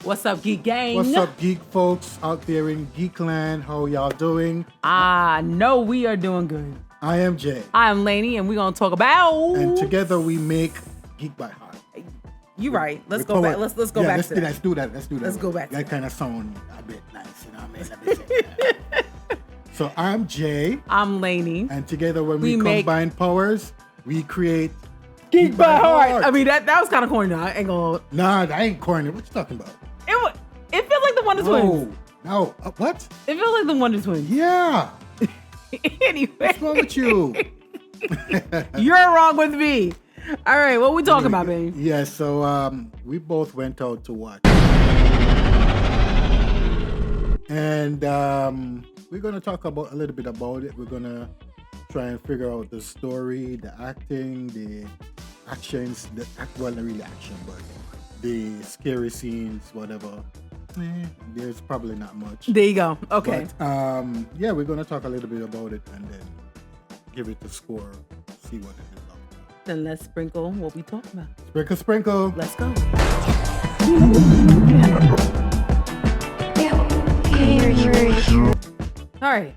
What's up, Geek Gang? What's up, Geek folks out there in Geekland? How y'all doing? No, we are doing good. I am Jay. I'm Lainey, and we're going to talk about... And together we make Geek by Heart. You're right. Let's go back. Let's go back to that. Let's do that. Let's go back. That kind of sound a bit nice, you know what I mean? So I'm Jay. I'm Lainey. And together when we combine powers, we create Geek by Heart. I mean, that was kind of corny. I ain't gonna... Nah, that ain't corny. What you talking about? It feels like the Wonder Twins. No. What? It feels like the Wonder Twins. Yeah. Anyway. What's wrong with you? You're wrong with me. All right, what we talking about, baby? Yeah, so we both went out to watch. And we're going to talk about a little bit about it. We're going to try and figure out the story, the acting, the actions, well, not really action, but the scary scenes, whatever. There's probably not much. There you go. Okay. But, yeah, we're going to talk a little bit about it and then give it the score, see what it is about. Then let's sprinkle what we talking about. Sprinkle. Let's go. All right.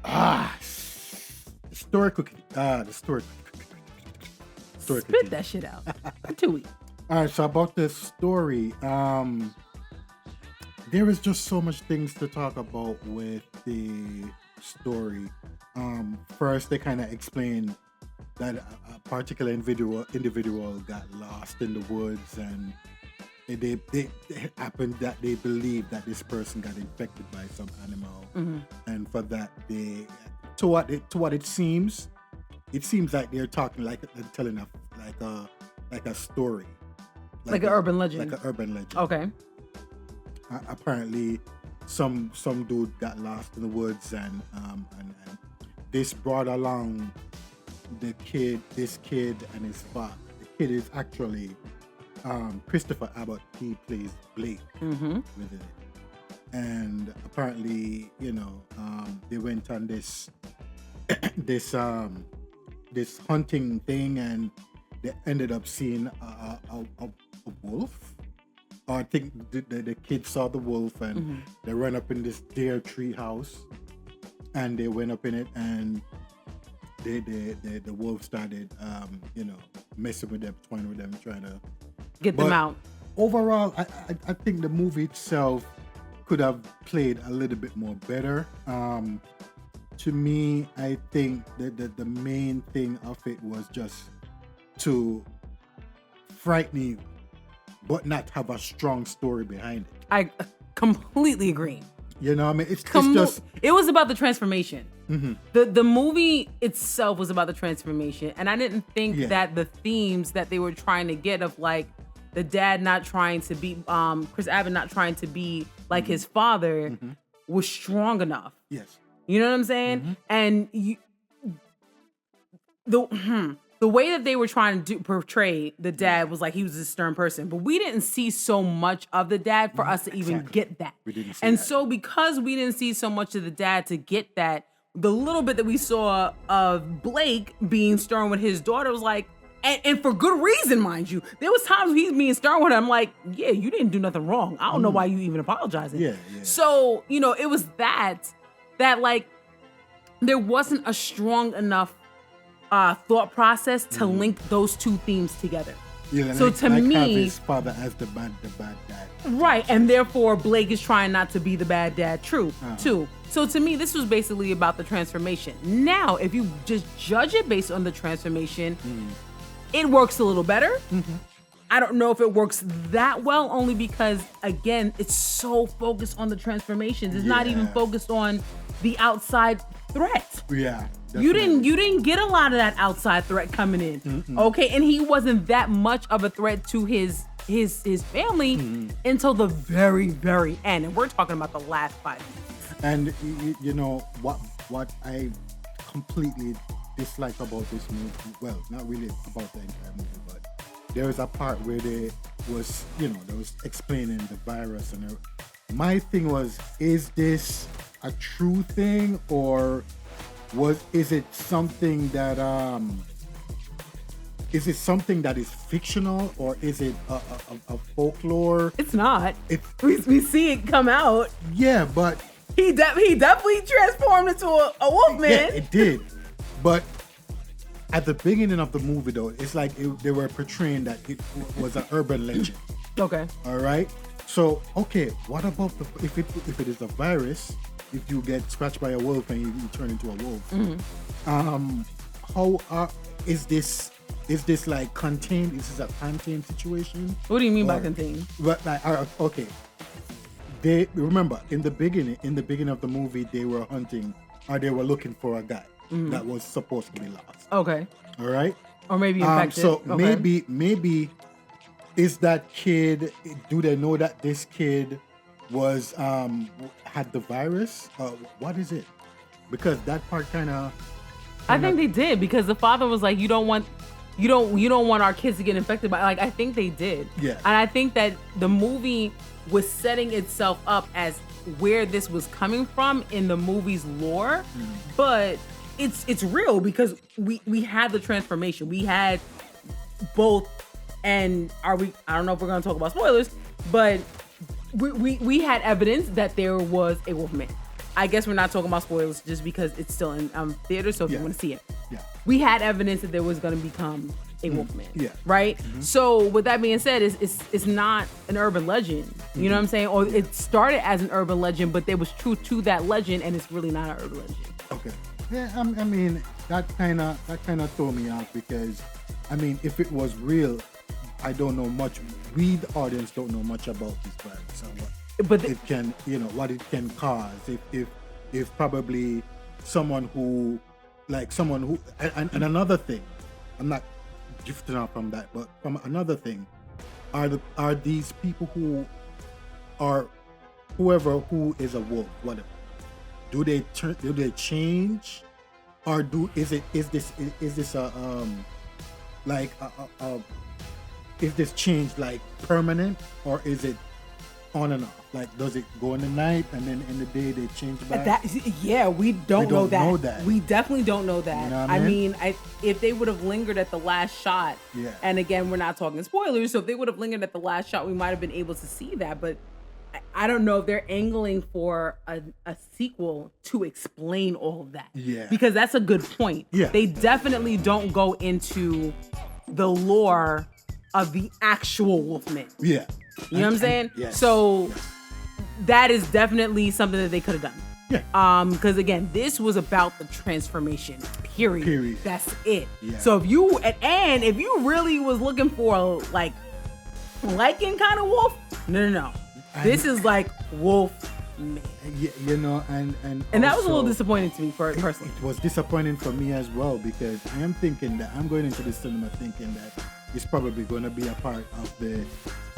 The story cookie. Spit that shit out. For 2 weeks. All right, so about this story, there is just so much things to talk about with the story. First, they kind of explain that a particular individual got lost in the woods, and it happened that they believe that this person got infected by some animal, and for that, to what it seems like they're talking telling a story. Like an urban legend. Like an urban legend. Okay. Apparently, some dude got lost in the woods, and this brought along this kid and his father. The kid is actually Christopher Abbott. He plays Blake within it. And apparently, they went on this hunting thing, and they ended up seeing a wolf. I think the kid saw the wolf, and they ran up in this deer tree house, and they went up in it, and the wolf started messing with them, toying with them, trying to get them out. Overall, I think the movie itself could have played a little bit more better. To me, I think that the main thing of it was just to frighten you, but not have a strong story behind it. I completely agree. You know what I mean? It's just... It was about the transformation. Mm-hmm. The movie itself was about the transformation, and I didn't think that the themes that they were trying to get of like the dad not trying to be Chris Abbott not trying to be like his father was strong enough. Yes. You know what I'm saying? And the way that they were trying to portray the dad was like he was a stern person, but we didn't see so much of the dad for us to even get that. We didn't see and that. So because we didn't see so much of the dad to get that, the little bit that we saw of Blake being stern with his daughter was like, and for good reason, mind you. There was times he's being stern with her. I'm like, yeah, you didn't do nothing wrong. I don't know why you even apologizing. Yeah. So, it was that like there wasn't a strong enough thought process to link those two themes together. Yeah, so to me, have his father as the bad dad. Right, and therefore Blake is trying not to be the bad dad too. So to me, this was basically about the transformation. Now, if you just judge it based on the transformation, it works a little better. I don't know if it works that well, only because, again, it's so focused on the transformations. It's not even focused on the outside threat. Yeah. Definitely. You didn't get a lot of that outside threat coming in. Okay, and he wasn't that much of a threat to his family until the very, very end. And we're talking about the last 5 minutes. And you know what I completely dislike about this movie, well, not really about the entire movie, but there was a part where they was explaining the virus, and my thing was, is this a true thing, or is it something that is fictional, or is it a folklore? It's not. We see it come out. Yeah, but he definitely transformed into a Wolfman. Yeah, it did. But at the beginning of the movie, though, it's like they were portraying that it was an urban legend. Okay. All right. So, okay, what about if it is a virus? If you get scratched by a wolf and you turn into a wolf, is this like contained? Is this a contained situation? What do you mean by contained? But like, okay, they remember in the beginning of the movie, they were hunting, or they were looking for a guy that was supposed to be lost. Okay. All right. Or maybe infected. So maybe is that kid? Do they know that this kid was had the virus? What is it? Because that part kind of. I think they did, because the father was like, you don't want our kids to get infected by. Like, I think they did. Yeah. And I think that the movie was setting itself up as where this was coming from in the movie's lore, but it's real because we had the transformation. We had both, and I don't know if we're gonna talk about spoilers, but we had evidence that there was a Wolfman. I guess we're not talking about spoilers just because it's still in theaters, so if you want to see it. Yeah. We had evidence that there was going to become a Wolfman. Yeah. Right? Mm-hmm. So with that being said, it's not an urban legend. You know what I'm saying? Or it started as an urban legend, but there was truth to that legend, and it's really not an urban legend. Okay. Yeah, I mean, that kind of threw me off, because, I mean, if it was real, I don't know much. We, the audience, don't know much about this virus. So what it can, what it can cause. If probably someone who, and another thing, I'm not drifting off from that, but from another thing, are these people who are whoever who is a wolf, whatever, do they change, or is this change like permanent, or is it on and off? Like, does it go in the night and then in the day they change back? We don't know that. We definitely don't know that. You know what I mean? If they would have lingered at the last shot, and again, we're not talking spoilers, so if they would have lingered at the last shot, we might have been able to see that. But I don't know if they're angling for a sequel to explain all of that. Yeah. Because that's a good point. Yeah. They definitely don't go into the lore of the actual Wolfman. Yeah. You know what I'm saying? Yes. So that is definitely something that they could have done. Yeah. Because again, this was about the transformation. Period. That's it. Yeah. So if you really was looking for liking kind of wolf, no. This is like Wolfman. Yeah, and that was a little disappointing to me personally. It was disappointing for me as well, because I am thinking that I'm going into the cinema thinking that it's probably going to be a part of the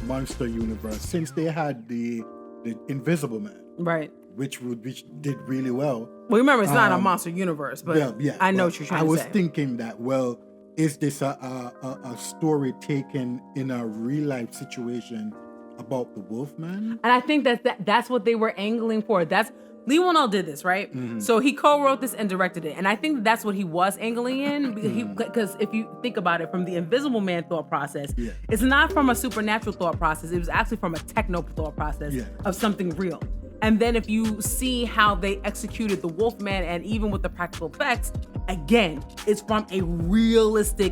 monster universe, since they had the Invisible Man, right? Which did really well. Well, remember, it's not a monster universe, but I know what you're trying to say. I was thinking that, is this a story taken in a real life situation about the Wolfman? And I think that's what they were angling for. Lee Whannell did this, right? Mm-hmm. So he co-wrote this and directed it. And I think that's what he was angling in. Because if you think about it, from the Invisible Man thought process, it's not from a supernatural thought process. It was actually from a techno thought process of something real. And then if you see how they executed the Wolfman, and even with the practical effects, again, it's from a realism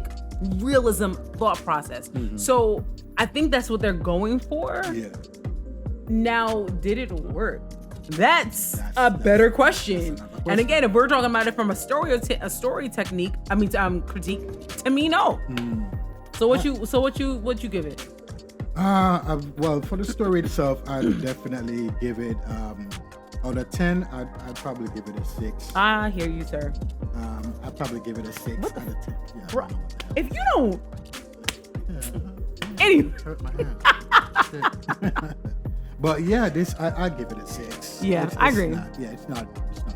thought process. Mm-hmm. So I think that's what they're going for. Yeah. Now, did it work? That's a better question. And again, if we're talking about it from a story technique, critique, to me, no. So what you give it? Well, for the story itself, I'd definitely give it out of 10. I'd probably give it a 6. I hear you, sir. I'd probably give it a 6 out of 10. Yeah, bro, if you don't, anyway. Hurt my hand. But yeah, this I give it a 6. Yeah, I agree. It's not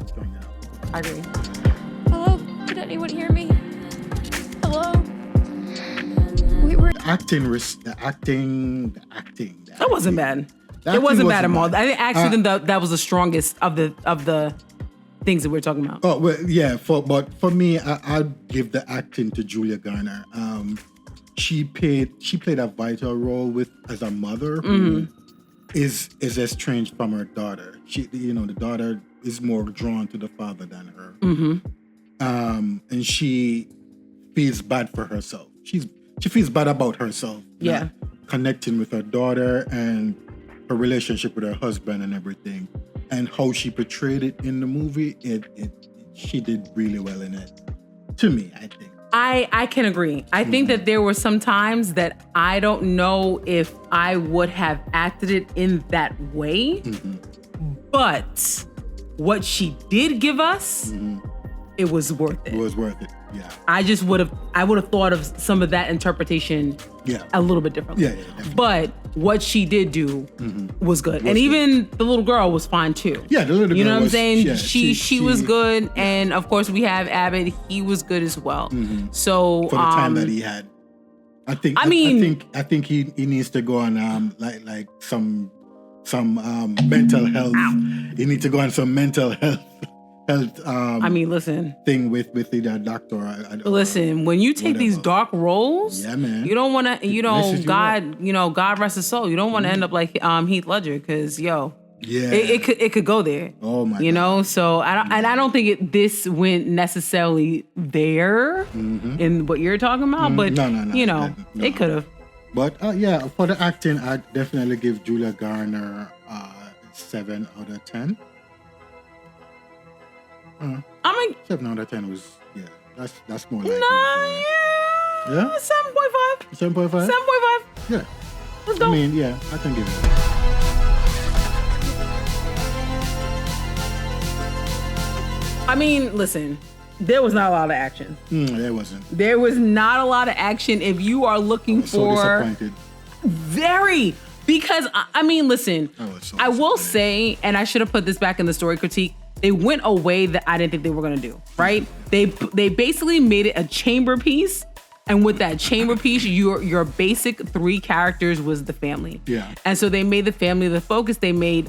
throwing it out. I agree. Hello? Did anyone hear me? Hello? We were The acting. That wasn't bad. It wasn't bad at all. I think actually that was the strongest of the things that we're talking about. Oh well, yeah. But for me, I'd give the acting to Julia Garner. She played a vital role as a mother who is estranged from her daughter. The daughter is more drawn to the father than her. And she feels bad for herself. She feels bad about herself. Yeah. Connecting with her daughter and her relationship with her husband and everything. And how she portrayed it in the movie, she did really well in it. To me, I think. I can agree. I think that there were some times that I don't know if I would have acted it in that way. But what she did give us, it was worth it. It was worth it. Yeah. I would have thought of some of that interpretation a little bit differently. Yeah, definitely. But what she did do was good. And even the little girl was fine too. Yeah, the little girl. You know what I'm was, saying? Yeah, she was good. Yeah. And of course we have Abbott. He was good as well. So for the time that he had. I think he needs to go on like some mental health. He needs to go on some mental health listen. Thing with either a doctor or listen, when you take whatever. These dark roles, yeah, man. You don't want to, God rest his soul. You don't want to end up like Heath Ledger, because it could go there. Oh my, God. So I don't think this went necessarily there in what you're talking about, but no. It could have. But for the acting, I definitely give Julia Garner 7 out of 10. 7 out of 10 was, that's more like it. Yeah? 7.5. 7.5? 7.5. Yeah. Let's go. I can give it. Listen, there was not a lot of action. There wasn't. There was not a lot of action. If you are looking for... so disappointed. Very. Because, listen, I will disappointed. say, and I should have put this back in the story critique, they went a way that I didn't think they were going to do, right? They basically made it a chamber piece, and with that chamber piece, your basic 3 characters was the family. Yeah. And so they made the family the focus. They made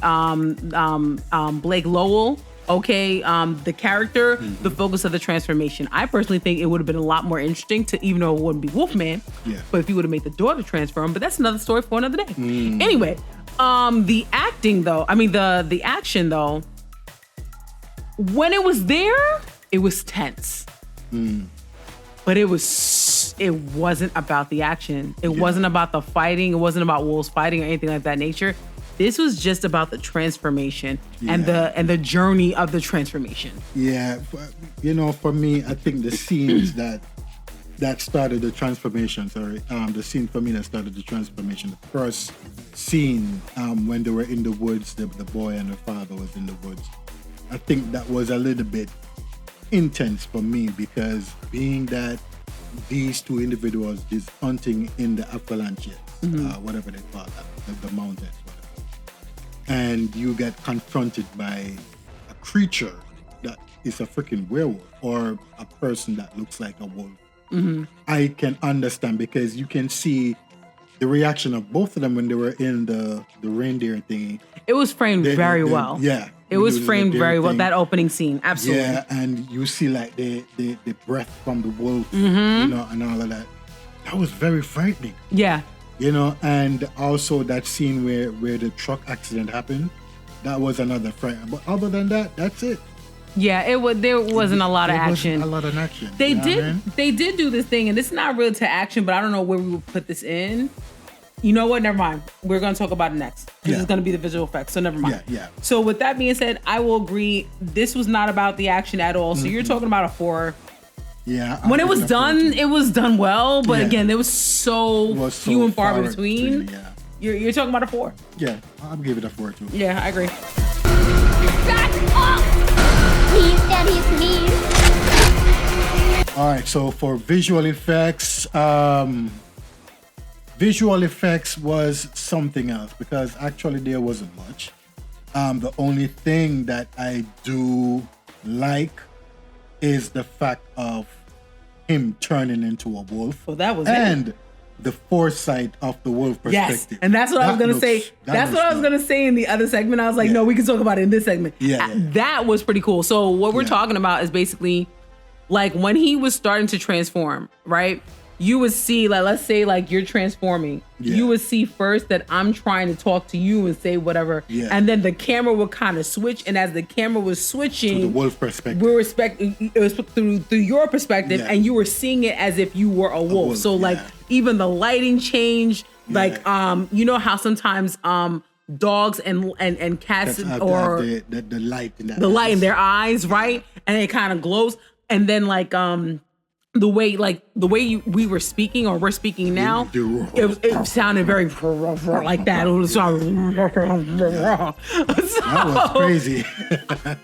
Blake Lowell, the character, the focus of the transformation. I personally think it would have been a lot more interesting to, even though it wouldn't be Wolfman, but if you would have made the daughter transform, but that's another story for another day. Anyway, the acting though, the action though, when it was there, it was tense. But it wasn't about the action. It wasn't about the fighting. It wasn't about wolves fighting or anything like that nature. This was just about the transformation and the journey of the transformation. Yeah, for me, I think the scenes that started the transformation. The scene for me that started the transformation. The first scene when they were in the woods, the boy and the father was in the woods. I think that was a little bit intense for me, because being that these 2 individuals is hunting in the avalanches, whatever they call that, the mountains, whatever. And you get confronted by a creature that is a freaking werewolf or a person that looks like a wolf. I can understand, because you can see the reaction of both of them when they were in the reindeer thingy. It was framed very well. Yeah. It was framed very well, that opening scene. Absolutely. Yeah, and you see like the breath from the wolf, and all of that. That was very frightening. Yeah. And also that scene where the truck accident happened, that was another fright. But other than that, that's it. Yeah, there wasn't a lot of action. A lot of action. They did do this thing, and this is not really to action, but I don't know where we would put this in. You know what? Never mind. We're going to talk about it next. This is going to be the visual effects, so never mind. Yeah. So with that being said, I will agree. This was not about the action at all. So you're talking about a 4. Yeah. When it was done, it was done well. But again, there was so few and far between. Yeah. You're talking about a 4. Yeah, I'll give it a 4 too. Yeah, I agree. Back off! Please, Daddy, please. All right, so for visual effects, was something else, because actually there wasn't much. The only thing that I do like is the fact of him turning into a wolf. Well, that was and the foresight of the wolf perspective. Yes, and that's what I was gonna say. That's what I was gonna say in the other segment. I was like, no, we can talk about it in this segment. That was pretty cool. So what we're talking about is basically like when he was starting to transform, right? You would see, like, let's say, like, you're transforming. Yeah. You would see first that I'm trying to talk to you and say whatever. Yeah. And then the camera would kind of switch. And as the camera was switching, to the wolf perspective, it was through your perspective, and you were seeing it as if you were a wolf. So, like, even the lighting changed. Like, you know how sometimes dogs and cats or the light in the light in their eyes, right? And it kind of glows. And then, like, the way we were speaking or we're speaking now, it sounded very like that. It was that was crazy.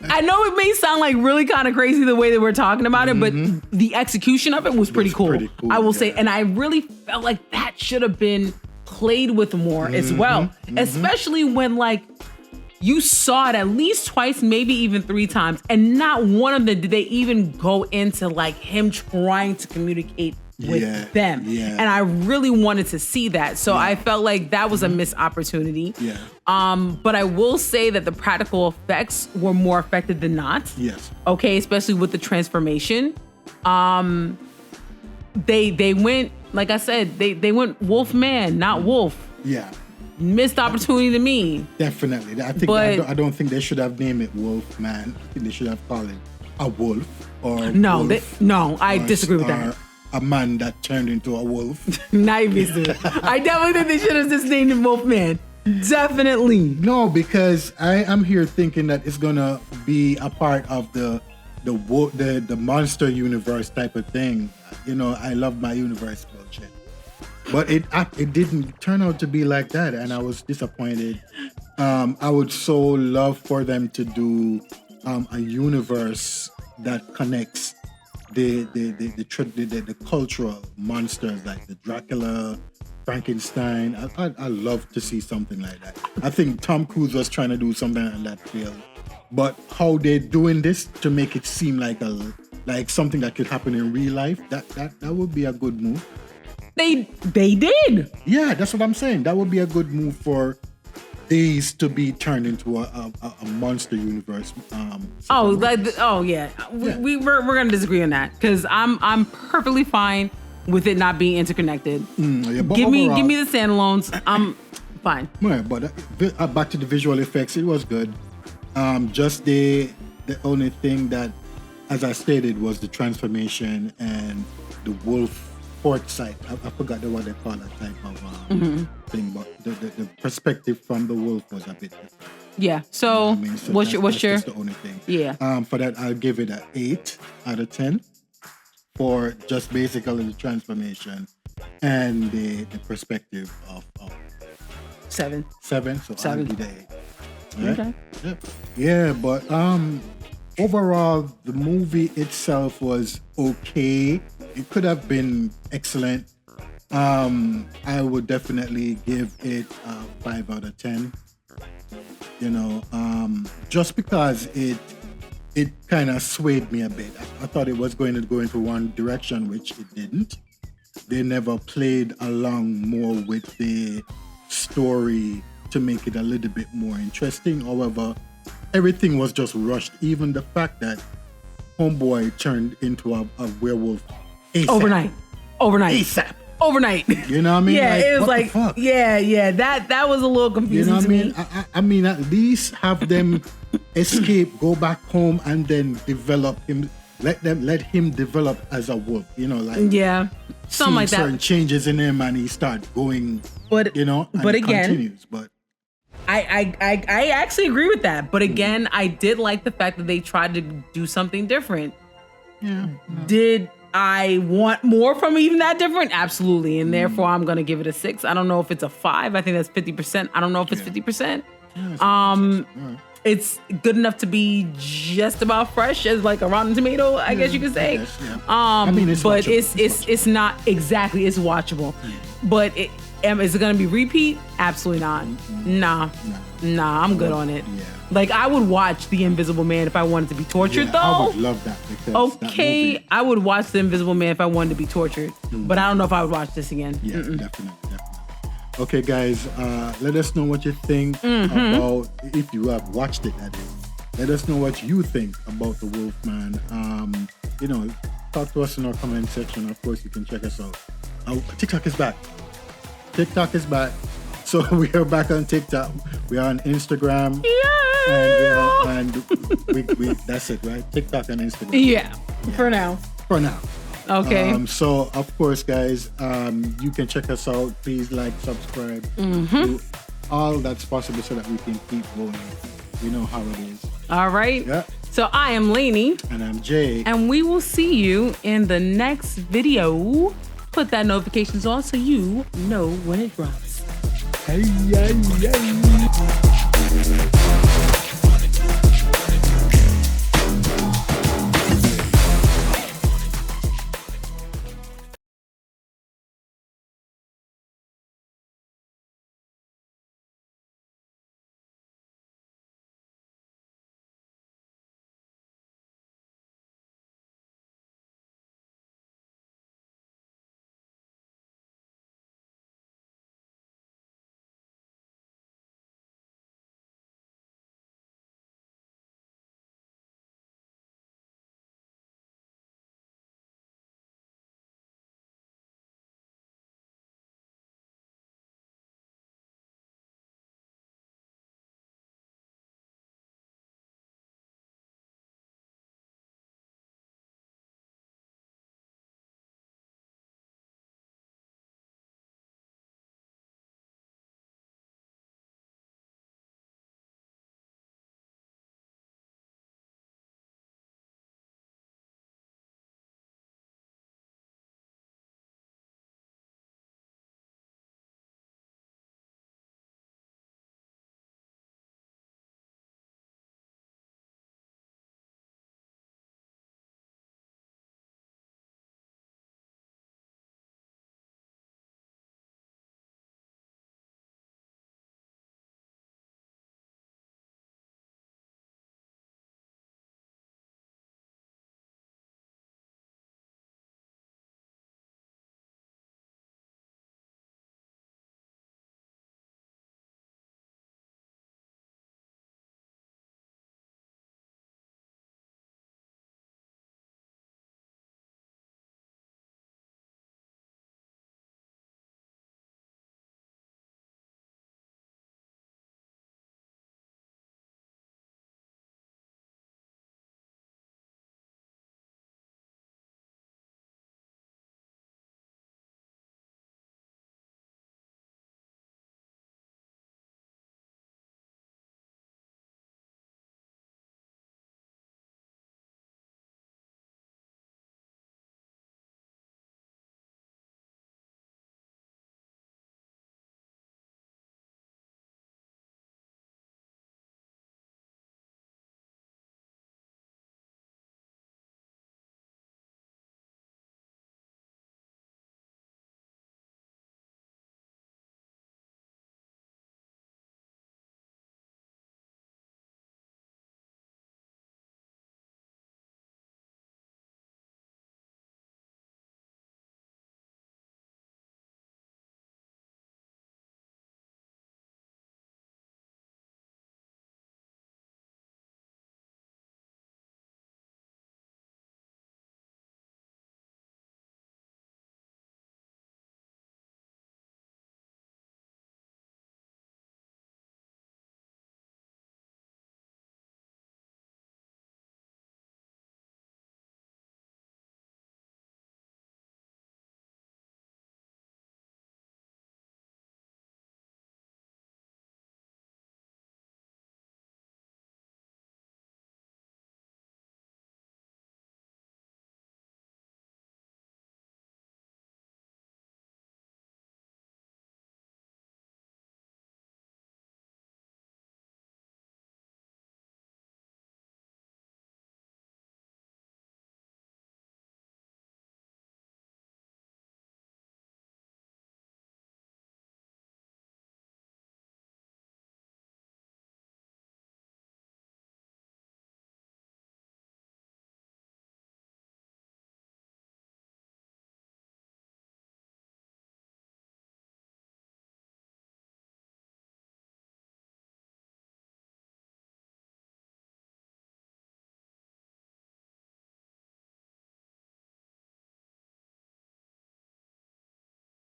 I know it may sound like really kind of crazy the way that we're talking about it, but the execution of it was pretty cool. I will say, and I really felt like that should have been played with more as well, especially when like you saw it at least twice, maybe even 3 times, and not one of them did they even go into like him trying to communicate with them. Yeah. And I really wanted to see that. So I felt like that was a missed opportunity. Yeah. But I will say that the practical effects were more effective than not. Yes. Okay, especially with the transformation. They went, like I said, they went Wolfman, not Wolf. Yeah. Missed opportunity to me. Definitely. I don't think they should have named it Wolfman. I think they should have called it a wolf or I disagree with that. A man that turned into a wolf. Not even. I definitely think they should have just named him Wolfman. Definitely. No, because I am here thinking that it's gonna be a part of the monster universe type of thing. You know, I love my universe bullshit. But it didn't turn out to be like that, and I was disappointed. I would so love for them to do a universe that connects the cultural monsters like the Dracula, Frankenstein. I love to see something like that. I think Tom Cruise was trying to do something in that field, but how they're doing this to make it seem like something that could happen in real life, that would be a good move. They did. Yeah, that's what I'm saying. That would be a good move for these to be turned into a monster universe. We're gonna disagree on that because I'm perfectly fine with it not being interconnected. Give me the standalones. I'm fine. Yeah, but back to the visual effects, it was good. Just the only thing that, as I stated, was the transformation and the wolf foresight. I forgot what they call that type of thing, but the perspective from the wolf was a bit different. Yeah. So, you know so what's your? That's the only thing. Yeah. For that, I'll give it an 8 out of 10 for just basically the transformation and the perspective of 7. 7. So 7. I'll do the 8. Right? Okay. Yep. Yeah, but overall, the movie itself was okay. It could have been excellent. I would definitely give it a 5 out of 10. You know, just because it kind of swayed me a bit. I thought it was going to go into one direction, which it didn't. They never played along more with the story to make it a little bit more interesting. However, everything was just rushed. Even the fact that Homeboy turned into a werewolf ASAP. Overnight. ASAP. Overnight. You know what I mean? Yeah, it was what the fuck? Yeah. That was a little confusing. You know what to I mean? I mean, at least have them escape, go back home, and then develop him. Let him develop as a wolf. You know, like something like that. Certain changes in him, and he start going. But you know, and but it again, continues. But I actually agree with that. But again, I did like the fact that they tried to do something different. Yeah. Did I want more from even that different? Absolutely. And therefore, I'm going to give it a 6. I don't know if it's a 5. I think that's 50%. I don't know if it's 50%. It's good enough to be just about fresh as like a Rotten Tomato, I guess you could say. Yes, I mean, it's but watchable. it's not exactly, it's watchable. But is it going to be repeat? Absolutely not. Nah. Nah, I'm good on it. Yeah. Like, I would watch The Invisible Man if I wanted to be tortured, Yeah, though. I would love that because that Okay, movie, I would watch The Invisible Man if I wanted to be tortured. But I don't know if I would watch this again. yeah, definitely. Okay, guys, let us know what you think about, if you have watched it, that is. Let us know what you think about the Wolfman. You know, talk to us in our comment section. Of course, you can check us out. TikTok is back. TikTok is back. So we are back on TikTok. We are on Instagram. Yeah. And we that's it, right? TikTok and Instagram. Yeah, for now. For now. Okay. So of course, guys, you can check us out. Please like, subscribe, do all that's possible so that we can keep going. You know how it is. All right. Yeah. So I am Lainey. And I'm Jay. And we will see you in the next video. Put that notifications on so you know when it drops. Hey.